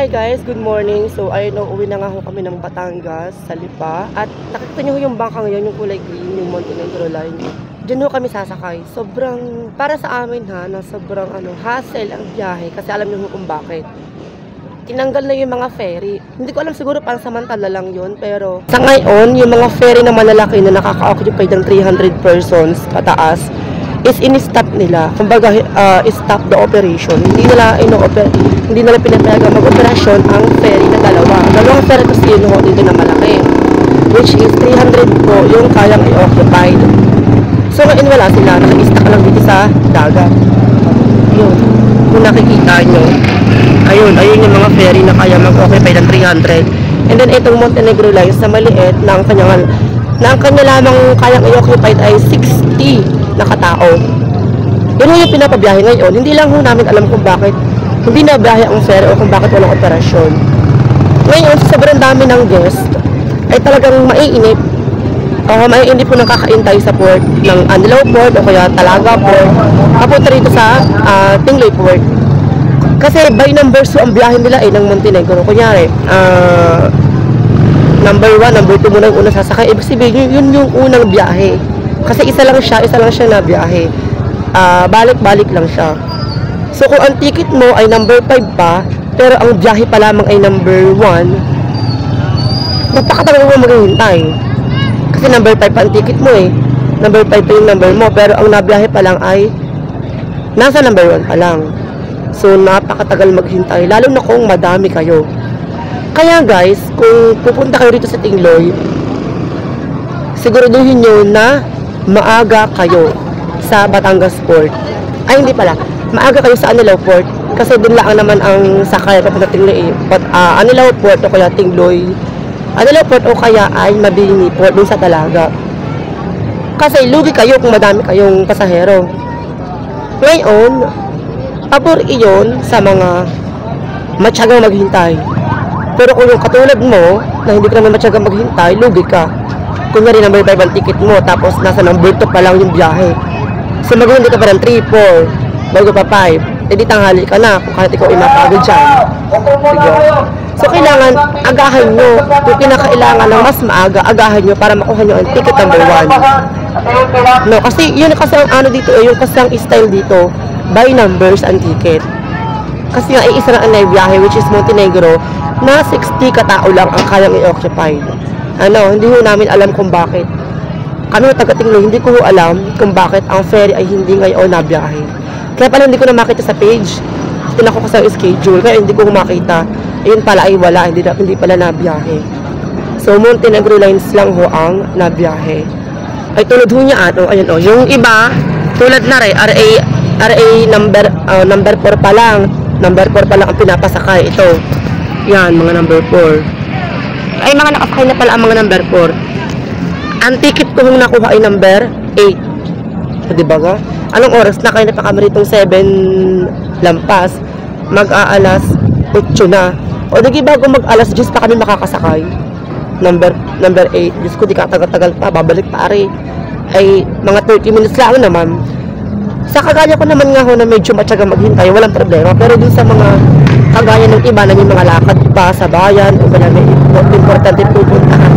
Hi guys, good morning. So ayun na, uwi na nga ho kami ng Batangas sa Lipa. At nakikita nyo yung bangka ngayon, yung kulay green, yung Montenegro line. Diyan ho kami sasakay. Sobrang, para sa amin ha, na sobrang hassle ang biyahe. Kasi alam nyo kung bakit. Tinanggal na yung mga ferry. Hindi ko alam, siguro parang samantala lang yun. Pero sa ngayon, yung mga ferry na malalaki na nakaka-occupy ng 300 persons pataas, is in-stop nila. Kumbaga, stop the operation. Hindi nila pinapayagan mag-operasyon ang ferry na dalawang ferry kasi yun ho dito na malaki, which is 300 po yung kayang i-occupied. So ngayon wala sila, naka-stack lang dito sa dagat. Yun, kung nakikita nyo, ayun yung mga ferry na kaya mag-occupy ng 300. And then itong Montenegro line sa maliit na ang kanya lamang kayang i-occupied ay 60 na katao. Yun yung pinapabiyahe ngayon. Hindi lang ho namin alam kung bakit hindi na biyahe ang ferry o kung bakit walang operasyon. Ngayon, sobrang dami ng guest ay talagang maiinip. Maiinip po nang kakaintay sa port ng Anilao Port o kaya Talaga Port. Papunta rito sa Tingloy Port. Kasi by numbers so ang biyahe nila ay ng Montenegro. Kunyari, number 1, number 2 muna yung unang sasakay. Ibig sabihin, yun yung unang biyahe. Kasi isa lang siya na biyahe. Balik-balik lang siya. So kung ang ticket mo ay number 5 pa, pero ang biyahe pa lamang ay number 1, magpakatagal mo maghihintay. Kasi number 5 pa ang ticket mo eh. Number 5 pa yung number mo, pero ang nabiyahe pa lang ay nasa number 1 pa lang. So napakatagal maghintay, lalo na kung madami kayo. Kaya guys, kung pupunta kayo rito sa Tingloy, siguraduhin nyo na maaga kayo sa Batangas Port. Ay hindi pala, maaga kayo sa Anilao Port kasi doon lang naman ang sakay papunta Tingloy. But Anilao Port o kaya Tingloy, Anilao Port o kaya ay Mabini Port doon sa Talaga. Kasi lugi kayo kung madami kayong pasahero. Ngayon, pabor iyon sa mga matyagang maghintay. Pero kung yung katulad mo na hindi ka naman matyagang maghintay, lugi ka. Kunyari number 5 ang ticket mo tapos nasa number 2 pa lang yung biyahe. So maghihintay ka pa ng 3, 4 bago pa 5, edi tanghali ka na kung kahit ikaw ay mapagod dyan. Sige. So kailangan agahan nyo, kung kinakailangan ng mas maaga, agahan nyo para makuha nyo ang ticket number 1. No, kasi yun kasi ang dito, yung kasi ang style dito, by numbers ang ticket. Kasi nga isa na ang biyahe which is Montenegro na 60 katao lang ang kayang i-occupied. Hindi ho namin alam kung bakit. Kami taga-Tingloy, hindi ko alam kung bakit ang ferry ay hindi ngayon nabiyahe. Kaya pala hindi ko na makita sa page. Tinako ko sa schedule, kaya hindi ko makita. Ayun pala ay wala, hindi pala nabiyahe. So Montenegro lines lang ho ang nabiyahe. Ay tulad ho niya ayun yung iba, tulad na rin, RA number 4 pa lang. Number 4 pa lang ang pinapasakay. Ito, yan, mga number 4. Ay, mga nakasakay na pala ang mga number 4. Ang ticket ko nung nakuha ay number 8. So, diba ga? Anong oras na? Kaya na pa kami ritong 7 lampas. Mag-aalas 8 na. O, di bago mag-alas 10 pa kami makakasakay. Number 8. Diyos ko, di katagal-tagal pa. Babalik pa rin. Ay, mga 30 minutes lang naman. Sa kagaya ko naman nga ho na medyo matyaga maghintay, walang problema. Pero dun sa mga kagaya ng iba na may mga lakad pa sa bayan o kaya may importante pupuntahan,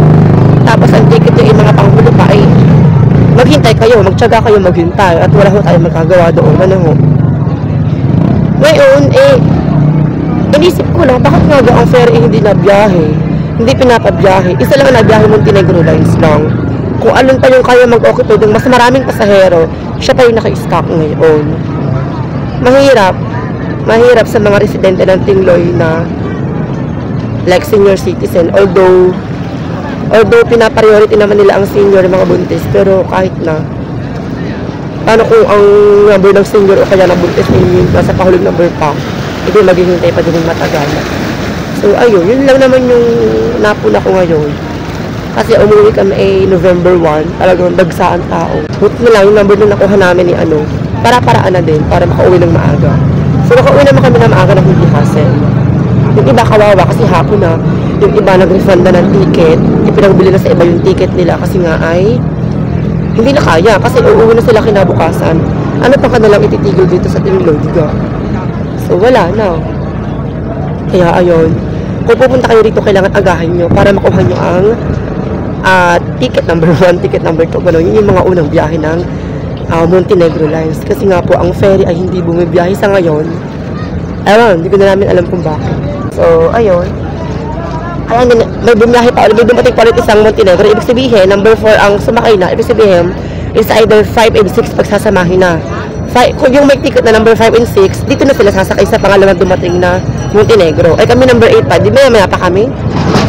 tapos ang ticket yung mga panghulo pa ay maghintay kayo, magtyaga kayo maghintay at wala ho tayo magagawa doon. Ngayon inisip ko lang, bakit nga ang ferry hindi nabiyahe, hindi pinapabiyahe, isa lang na nabiyahe Montenegro lines lang. Kung alon pa yung kaya mag-occupy ng mas maraming pasahero, siya pa yung naka-stock ngayon. Mahirap sa mga residente ng Tingloy na like senior citizen, although pinapriority naman nila ang senior mga buntis, pero kahit na paano kung ang number ng senior o kaya ng buntis ay nasa pahulog number pa, hindi maghihintay pa din ng matagal. So ayun, yun lang naman yung napuna ko ngayon. Kasi umuwi kami November 1, talagang dagsaan tao. Buti na lang yung number na nakuha namin ni para-paraan na din, para makauwi ng maaga. So nakauwi naman kami ng maaga na hindi hassle. Yung iba kawawa kasi hapon na, yung iba nag-refund na ng ticket, ipinagbili na sa iba yung ticket nila kasi nga ay hindi na kaya, kasi uuwi na sila kinabukasan. Ano pa ka nalang ititigil dito sa Tingloy, diga? So wala na. Kaya ayun, kung pupunta kayo rito, kailangan agahan nyo para makuha nyo ang ticket number 1, ticket number 2, gano'n. Yun yung mga unang biyahe ng Montenegro Lines. Kasi nga po, ang ferry ay hindi bumibiyahe sa ngayon. Ewan, hindi ko na namin alam kung bakit. So, ayun. Kaya may bumiyahe pa ulit, may dumating pa ulit isang Montenegro. Ibig sabihin, number 4 ang sumakay na. Ibig sabihin, is either 5 and 6 pagsasamahin na. Kung yung may ticket na number 5 and 6, dito na sila sasakay sa pangalawang dumating na Montenegro. Ay kami number 8 pa, di ba maya pa kami?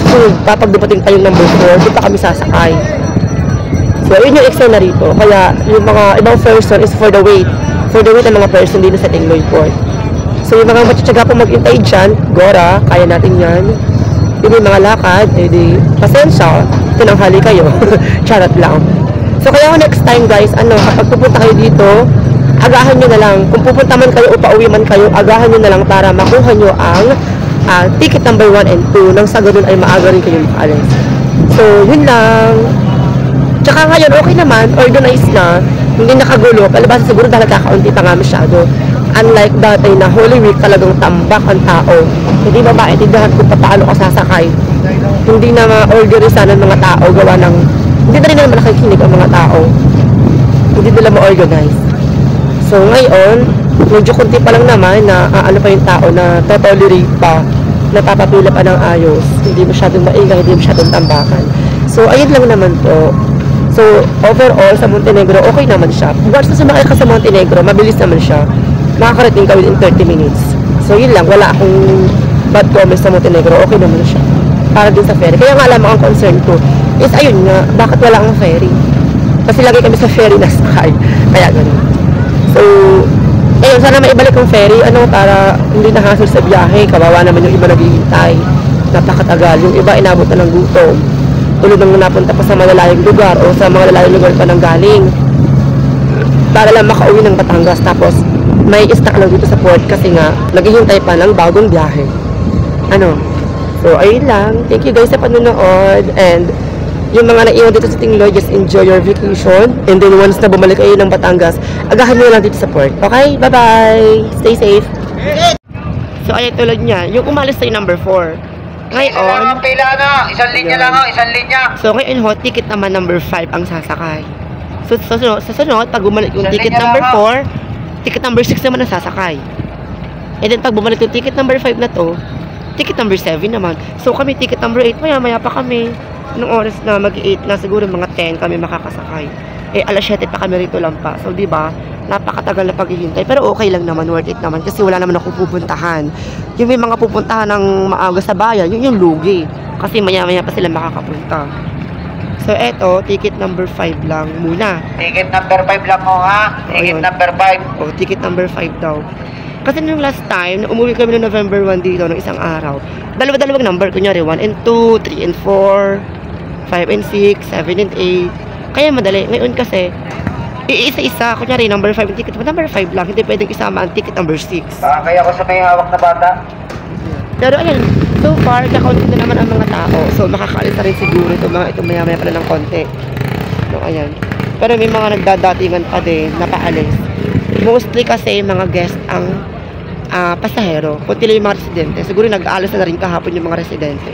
So, kapag dumating pa yung number 4, dito kami sasakay. So, yun yung extra na rito. Kaya, yung mga ibang person is for the wait. For the wait ng mga person dito sa Tingloy Port. So, yung mga matutsaga po mag-intay dyan, Gora, kaya natin yan. Yung mga lakad, edi, pasensya, tinanghali kayo. Charot lang. So, kaya next time guys, kapag pupunta kayo dito, agahan nyo na lang. Kung pupunta man kayo o pauwi man kayo, agahan nyo na lang para makuha nyo ang ticket number 1 and 2. Nang sa ganun ay maaga rin kayo makaalis. So, yun lang. Tsaka ngayon, okay naman, organized na, hindi nakagulo. Palabasa siguro dahil kakaunti pa nga masyado. Unlike dati na Holy Week, talagang tambak ang tao. Hindi ba maintindihan kung paano ka sasakay. Hindi na ma-organize ng mga tao, gawa ng, hindi na rin naman nakikinig ang mga tao. Hindi nila ma-organize. So ngayon, medyo kunti pa lang naman na ano pa yung tao na tolerate pa, napapapila pa ng ayos. Hindi masyadong maingay, hindi masyadong tambakan. So ayun lang naman po. So overall, sa Montenegro, okay naman siya. Once na sumakay ka sa Montenegro, mabilis naman siya. Makakarating ka within 30 minutes. So yun lang, wala akong bad comments sa Montenegro, okay naman siya. Para din sa ferry. Kaya nga alam, ang concern ko is ayun nga, bakit wala ang ferry? Kasi lagi kami sa ferry na sakay. Kaya ganun. So, ayun, sana maibalik ang ferry, para hindi na hassle sa biyahe. Kawawa naman yung iba naghihintay. Napakatagal. Yung iba inabot na ng gutom. Tulad ng napunta pa sa malalayong lugar o sa mga lalayong lugar pa nang galing. Para lang makauwi ng Batangas. Tapos, may stuck lang dito sa port kasi nga, naghihintay pa ng bagong biyahe. So, ayun lang. Thank you guys sa panonood. And, yung mga naiwan dito sa Tingloy, just enjoy your vacation. And then, once na bumalik kayo ng Batangas, agahan nyo lang dito sa port. Okay? Bye-bye! Stay safe! So, ayun tulad niya. Yung umalis tayo number 4. Ngayon, pila na. Isang linya lang ho, isang linya. so, ngayon ho, ticket naman number 5 ang sasakay. So, sa sunod, pag bumalik yung ticket number 4, ticket number 6 naman ang sasakay. And then, pag bumalik yung ticket number 5 na to, ticket number 7 naman. So, kami ticket number 8, maya pa kami. Nung oras na mag-8 na, siguro mga 10 kami makakasakay. Alas 7 pa kami rito lang pa. So, diba, napakatagal na paghihintay. Pero okay lang naman, worth it naman. Kasi wala naman akong pupuntahan. Yung may mga pupuntahan ng maaga sa bayan, yun yung lugi. Kasi maya-maya pa sila makakapunta. So, eto, ticket number 5 lang muna. Ticket number 5 lang ho ha. Ticket number 5. O, ticket number 5 daw. Kasi nung last time, umuwi kami noong November 1 dito, ng isang araw. Dalawa-dalawang number, kunyari 1 and 2, 3 and 4, 5 and 6, 7 and 8. Kaya madali. Ngayon kasi, iisa-isa. Kunyari, number 5 ang ticket. Number 5 lang. Hindi pwedeng isama ang ticket number 6. Kaya ako sa may hawak na bata. Pero ayan, so far, kakaunti na naman ang mga tao. So, makakaalis na rin siguro ito maya-maya pala ng konti. So, ayan. Pero may mga nagdadatingan pa din, napaalis. Mostly kasi mga guest ang pasahero. Kunti lang yung mga residente. Siguro nag-aalis na rin kahapon yung mga residente.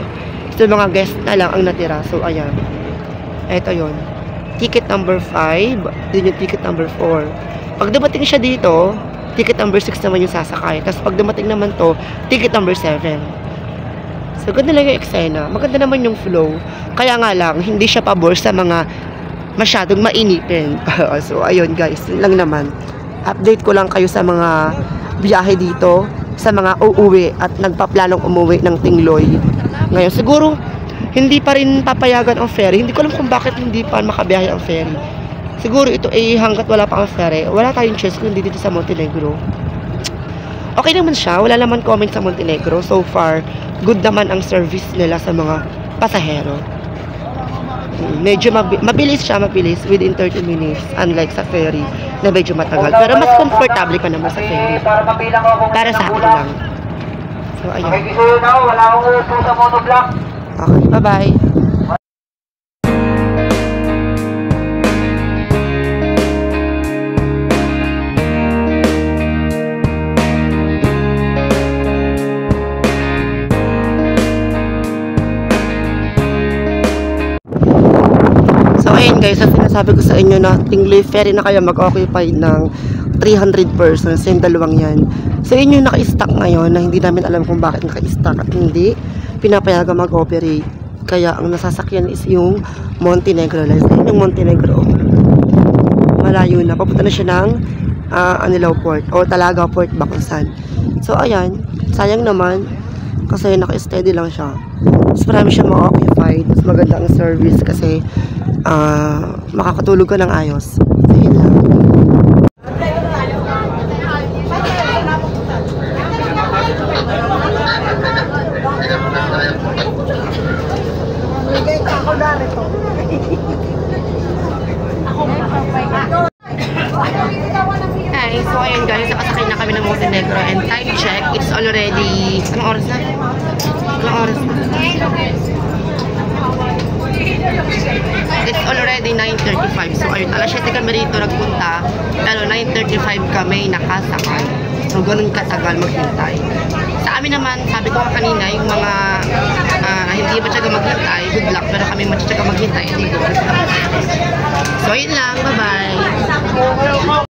So, mga guest na lang ang natira. So, ayan. Ito yon. Ticket number 5, din yung ticket number 4. Pag dumating siya dito, ticket number 6 naman yung sasakay. Tapos pag dumating naman to, ticket number 7. So, ganda lang yung eksena. Maganda naman yung flow. Kaya nga lang, hindi siya pabor sa mga masyadong mainipin. So, ayun guys, yun lang naman. Update ko lang kayo sa mga biyahe dito, sa mga uuwi at nagpaplanong umuwi ng Tingloy. Ngayon, siguro, hindi pa rin papayagan ang ferry. Hindi ko alam kung bakit hindi pa makabiyahe ang ferry. Siguro ito hanggat wala pa ang ferry, wala tayong choice kundi dito sa Montenegro. Okay naman siya, wala naman comment sa Montenegro. So far, good naman ang service nila sa mga pasahero. Medyo mabilis siya, within 30 minutes. Unlike sa ferry, na medyo matagal. Pero mas comfortable pa naman sa ferry. Para sa akin lang. So, ayun. Okay, wala akong upo sa monoblock. Okay, bye-bye. Ayan guys, ang sinasabi ko sa inyo na Tingley Ferry na kaya mag-occupy ng 300 persons yung dalawang yan. So yun yung naka-stack ngayon na hindi namin alam kung bakit naka-stack at hindi pinapayagan mag-operate. Kaya ang nasasakyan is yung Montenegro Lines. Ayun yung Montenegro. Malayo na. Papunta na siya ng Anilao Port o Talaga Port ba kung saan. So ayan, sayang naman kasi naka-steady lang siya. Mas marami siya ma-occupy. Mas maganda ang service kasi makakatulog ka ng ayos. So yun lang. Hey, so ayun guys, nakasakay na kami ng Montenegro and time check, it's already, anong oras na? Anong oras na? It's already 9:35, so ayun, alas 7 kami rito nagpunta, pero 9:35 kami nakasakay. So ganun katagal maghintay. Sa amin naman, sabi ko kanina, yung mga hindi matyaga maghintay, good luck, pero kami matyaga maghintay, hindi good luck. So ayun lang, bye bye!